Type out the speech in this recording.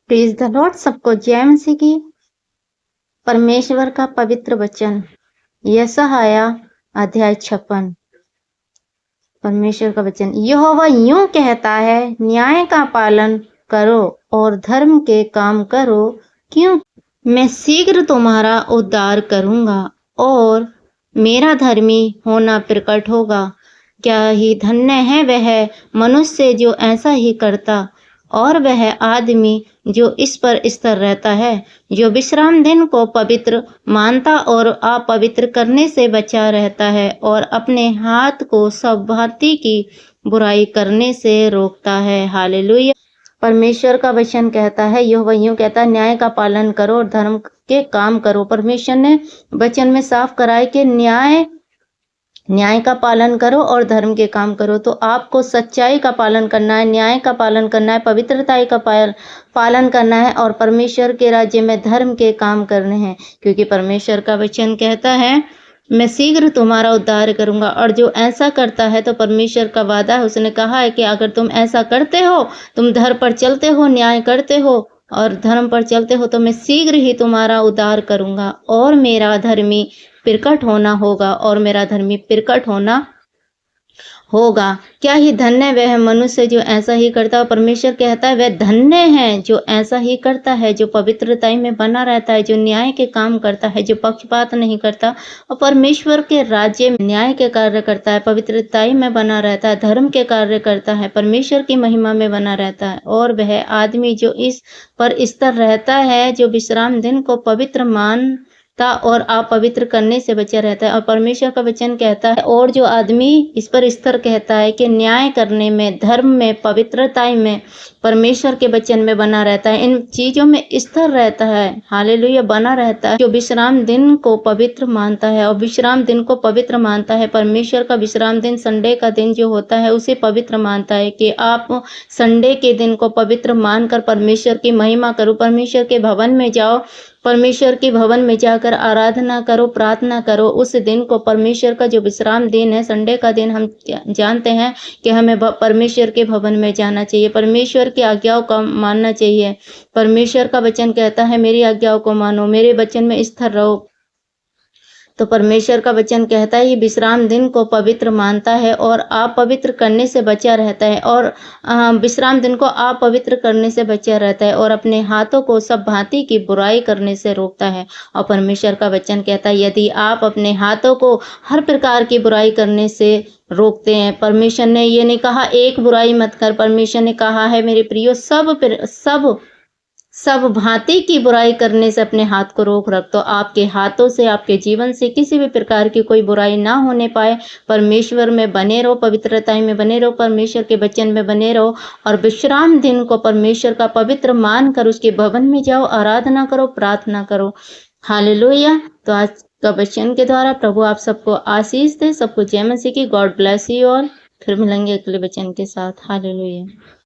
Praise the Lord. सबको जय मसीह की। परमेश्वर का पवित्र वचन यशायाह अध्याय 56। परमेश्वर का वचन, यहोवा यूं कहता है, न्याय का पालन करो और धर्म के काम करो, क्यों मैं शीघ्र तुम्हारा उद्धार करूंगा और मेरा धर्मी होना प्रकट होगा। क्या ही धन्य है वह मनुष्य जो ऐसा ही करता, और वह आदमी जो इस पर स्थिर रहता है, जो विश्राम दिन को पवित्र मानता और अपवित्र करने से बचा रहता है, और अपने हाथ को सब भांति की बुराई करने से रोकता है। हालेलुया। परमेश्वर का वचन कहता है, यहोवा यूं कहता है, न्याय का पालन करो और धर्म के काम करो। परमेश्वर ने वचन में साफ कराया कि न्याय का पालन करो और धर्म के काम करो। तो आपको सच्चाई का पालन करना है, न्याय का पालन करना है, पवित्रता का पालन करना है और परमेश्वर के राज्य में धर्म के काम करने हैं। क्योंकि परमेश्वर का वचन कहता है, मैं शीघ्र तुम्हारा उद्धार करूंगा। और जो ऐसा करता है, तो परमेश्वर का वादा है, उसने कहा है कि अगर तुम ऐसा करते हो, तुम धर्म पर चलते हो, न्याय करते हो और धर्म पर चलते हो, तो मैं शीघ्र ही तुम्हारा उद्धार करूंगा और मेरा धर्मी प्रकट होना होगा और मेरा धर्मी प्रकट होना होगा। क्या ही धन्य वह मनुष्य जो ऐसा ही करता है। परमेश्वर कहता है, वह धन्य है जो ऐसा ही करता है, जो पवित्रता में बना रहता है, जो न्याय के काम करता है, जो पक्षपात नहीं करता और परमेश्वर के राज्य में न्याय के कार्य करता है, पवित्रता में बना रहता है, धर्म के कार्य करता है, परमेश्वर की महिमा में बना रहता है। और वह आदमी जो इस पर स्थिर रहता है, जो विश्राम दिन को पवित्र मानता और अपवित्र करने से बचा रहता है। और परमेश्वर का वचन कहता है, और जो आदमी इस पर स्थिर कहता है कि न्याय करने में, धर्म में, पवित्रता में, परमेश्वर के वचन में बना रहता है, इन चीजों में स्थिर रहता है, हालेलुया, बना रहता है, जो विश्राम दिन को पवित्र मानता है। और विश्राम दिन को पवित्र मानता है, परमेश्वर का विश्राम दिन संडे का दिन जो होता है, उसे पवित्र मानता है कि आप संडे के दिन को पवित्र मानकर परमेश्वर की महिमा करो, परमेश्वर के भवन में जाओ, परमेश्वर के भवन में जाकर आराधना करो, प्रार्थना करो। उस दिन को, परमेश्वर का जो विश्राम दिन है, संडे का दिन, हम जानते हैं कि हमें परमेश्वर के भवन में जाना चाहिए, परमेश्वर की आज्ञाओं को मानना चाहिए। परमेश्वर का वचन कहता है, मेरी आज्ञाओं को मानो, मेरे वचन में स्थिर रहो। तो परमेश्वर का वचन कहता है, ये विश्राम दिन को पवित्र मानता है और अपवित्र करने से बचा रहता है, और विश्राम दिन को अपवित्र करने से बचा रहता है, और अपने हाथों को सब भांति की बुराई करने से रोकता है। और परमेश्वर का वचन कहता है, यदि आप अपने हाथों को हर प्रकार की बुराई करने से रोकते हैं, परमेश्वर ने ये नहीं कहा एक बुराई मत कर, परमेश्वर ने कहा है, मेरे प्रियो, सब भांति की बुराई करने से अपने हाथ को रोक रख। तो आपके हाथों से, आपके जीवन से किसी भी प्रकार की कोई बुराई ना होने पाए। परमेश्वर में बने रहो, पवित्रता में बने रहो, परमेश्वर के वचन में बने रहो, और विश्राम दिन को परमेश्वर का पवित्र मान कर उसके भवन में जाओ, आराधना करो, प्रार्थना करो। हालेलुया। तो आज का वचन के द्वारा प्रभु आप सबको आशीष दे, सबको जय मसीह की। God bless you all. फिर मिलेंगे अगले वचन के साथ। हालेलुया।